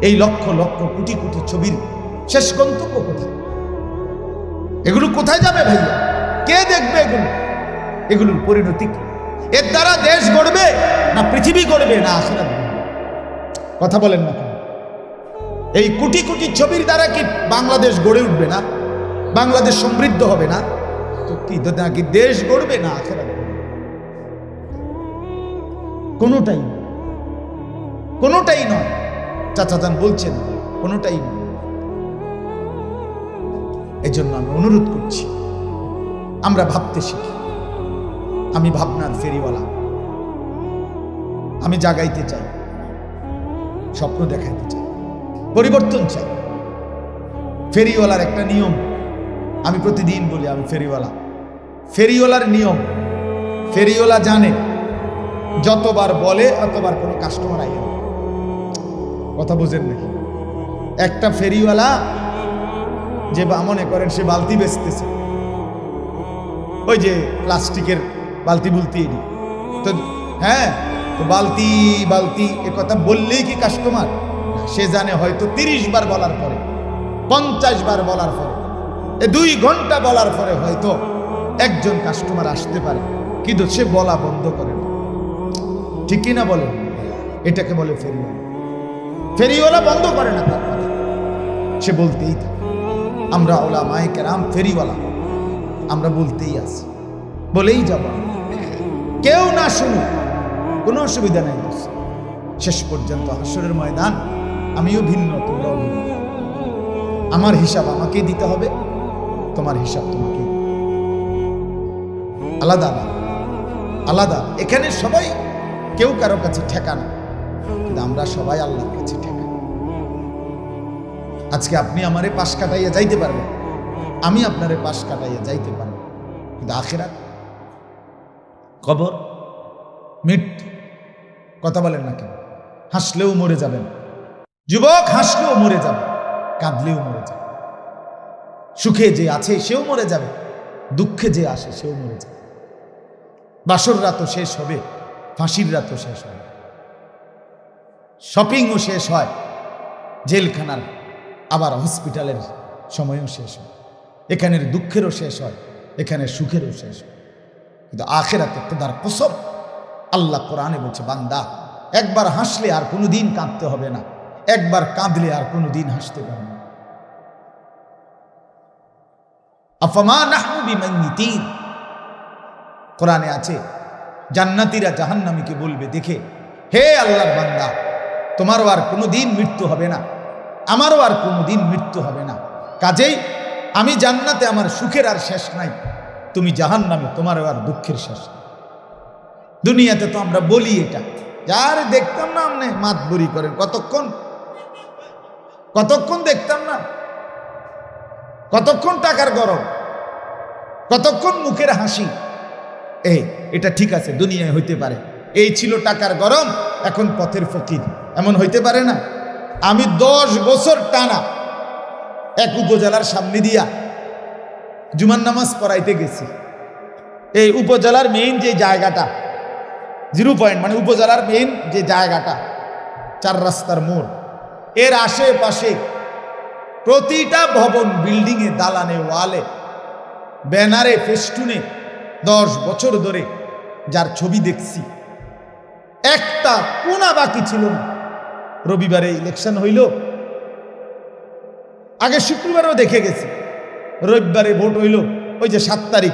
এই লক্ষ লক্ষ কোটি কোটি ছবির শেষ গন্তব্য কোথায়? এগুলো কোথায় যাবে ভাইয়া? কে দেখবে এগুলোর পরিণতি? এর দ্বারা দেশ গড়বে না পৃথিবী গড়বে না আখিরাত গড়বে? কথা বলেন না কেন? এই কোটি কোটি ছবির দ্বারা কি বাংলাদেশ গড়ে উঠবে না? বাংলাদেশ সমৃদ্ধ হবে না? তো কি নাকি দেশ গড়বে না আখিরাত? কোনোটাই নয়। চাচাজান বলছেন কোনোটাই নয়। এই জন্য আমি অনুরোধ করছি, আমরা ভাবতে শিখি। আমি ভাবনার ফেরিওয়ালা, আমি জাগাইতে চাই, স্বপ্ন দেখাইতে চাই, পরিবর্তন চাই। ফেরিওয়ালার একটা নিয়ম, আমি প্রতিদিন বলি আমি ফেরিওয়ালা। ফেরিওয়ালার নিয়ম, ফেরিওয়ালা জানে যতবার বলে অতবার কোনো কাস্টমার আইবে না। কথা বুঝেন নাকি? একটা ফেরিওয়ালা যে মনে করেন সে বালতি বেচতেছে, ওই যে প্লাস্টিকের বালতি বুলতি, তো হ্যাঁ, তো বালতি বালতি এ কথা বললেই কি কাস্টমার? সে জানে হয়তো 30 বার বলার পরে, 50 বার বলার পরে, 2 ঘন্টা বলার পরে হয়তো একজন কাস্টমার আসতে পারে, কিন্তু সে বলা বন্ধ করে না। ঠিক কিনা বলেন? এটাকে বলে ফেরিওয়ালা। ফেরিওয়ালা বন্ধ করে না তার কথা, সে বলতেই থাকে। আমরা উলামায়ে কেরাম ফেরিওয়ালা, আমরা বলতেই আছি, বলেই যাব। কেউ না শুনুক, কোনো অসুবিধা নেই। শেষ পর্যন্ত হাসরের ময়দান আমিও ভিন্ন, তোমরাও ভিন্ন। আমার হিসাব আমাকেই দিতে হবে, তোমার হিসাব তোমাকে। আলাদা আলাদা। এখানে সবাই কেউ কারো কাছে ঠেকা না, কিন্তু আমরা সবাই আল্লাহর কাছে ঠেকা। আজকে আপনি আমারে পাশ কাটাইয়া যাইতে পারবেন, আমি আপনারে পাশ কাটাইয়া যাইতে পারবো, কিন্তু আখিরাত, কবর, মৃত্যু, কথা বলেন না কেন? হাসলেও মরে যাবেন যুবক, হাসলেও মরে যাবে, কাঁদলেও মরে যাবে। সুখে যে আছে সেও মরে যাবে, দুঃখে যে আসে সেও মরে যাবে। বাসর রাতও শেষ হবে, ফাঁসির রাতও শেষ হবে, শপিংও শেষ হয়, জেলখানার আবার হসপিটালের সময়ও শেষ হয়। এখানের দুঃখেরও শেষ হয়, এখানে সুখেরও শেষ হয়। কিন্তু আখিরাতে খোদার কসম, আল্লাহ কোরআনে বলছে, বান্দা একবার হাসলে আর কোনোদিন কাঁদতে হবে না, একবার কাঁদলে আর কোনোদিন হাসতে পারবে না। আফামা নাহনু বিমাইয়িতিন, কোরআনে আছে, জান্নাতীরা জাহান্নামীকে বলবে, দেখে হে আল্লাহর বান্দা, তোমারও আর কোনোদিন মৃত্যু হবে না, আমারও আর কোনোদিন মৃত্যু হবে না, কাজেই আমি জান্নাতে, আমার সুখের আর শেষ নাই, তুমি জাহান্নামে, তোমারও আর দুঃখের শেষ নাই। দুনিয়াতে তো আমরা বলি এটা, যার দেখতাম না আপনি মাতবরি করেন, কতক্ষণ দেখতাম না, কতক্ষণ টাকার গরম, কতক্ষণ মুখের হাসি। এটা ঠিক আছে, দুনিয়ায় হইতে পারে। এই ছিল টাকার গরম, এখন পথের ফকির, এমন হইতে পারে না? আমি 10 বছর টানা এক উপজেলার সামনে দিয়া জুমার নামাজ পড়াইতে গেছি। এই উপজেলার মেইন যে জায়গাটা, 0 পয়েন্ট, মানে উপজেলার মেইন যে জায়গাটা, 4 রাস্তার মোড়, এর আশেপাশে প্রতিটা ভবন, বিল্ডিংয়ে, দালানে, ওয়ালে, ব্যানারে, ফেস্টুনে 10 বছর ধরে যার ছবি দেখছি, একটা কোনা বাকি ছিল না। রবিবারে ইলেকশন হইল, আগে শুক্রবারেও দেখে গেছি, রবিবারে ভোট হইল, ওই যে 7 তারিখ,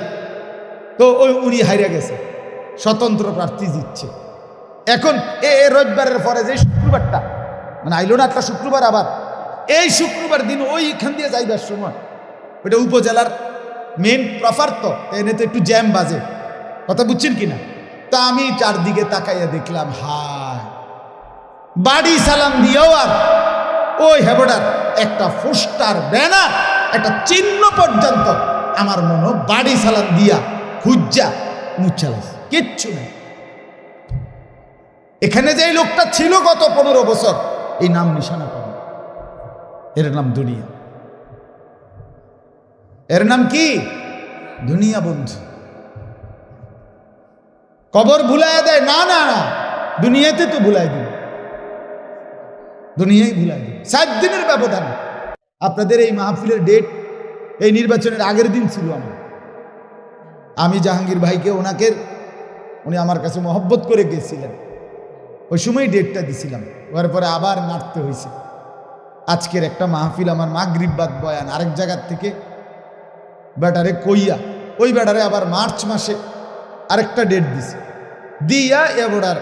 তো উনি হারিয়ে গেছে, স্বতন্ত্র প্রার্থী জিতছে। এখন রবিবারের পরে যে শুক্রবারটা, মানে আইলো না একটা শুক্রবার, আবার এই শুক্রবার দিন ওইখান দিয়ে যাইবার সময়, ওইটা উপজেলার মেন প্রফার, তো এনে তো একটু জ্যাম বাজে, কথা বুঝছেন কিনা? তা আমি চারদিকে তাকাইয়া দেখলাম, হায়, বাড়ি সালাম দিয়েও আর ওই হেবডার একটা পোস্টার, ব্যানার, একটা চিহ্ন পর্যন্ত আমার মনে বাড়ি সালাম দিয়া খুঁজা মুচ্ছালাস, কিচ্ছু নেই। এখানে যে লোকটা ছিল গত 15 বছর, এই নাম নিশানা পাবে, এর নাম দুনিয়া। এর নাম কি? দুনিয়া। বন্ধু, কবর ভুলাই দেয় না, না না, দুনিয়াতে তো ভুলাই দিল, দুনিয়াই ভুলাই দিল। 7 দিনের ব্যবধান। আপনাদের এই মাহফিলের ডেট এই নির্বাচনের আগের দিন ছিল। আমি জাহাঙ্গীর ভাইকে, উনি আমার কাছে মহব্বত করে গেছিলেন, ওই সময় ডেটটা দিছিলাম, ওর পরে আবার নাড়তে হয়েছে। আজকের একটা মাহফিল আমার মাগরিব বাদ বয়ান আরেক জায়গার থেকে ব্যাটারে কইয়া ওই ব্যাটারে আবার মার্চ মাসে আরেকটা ডেট দিছে দিয়া এবার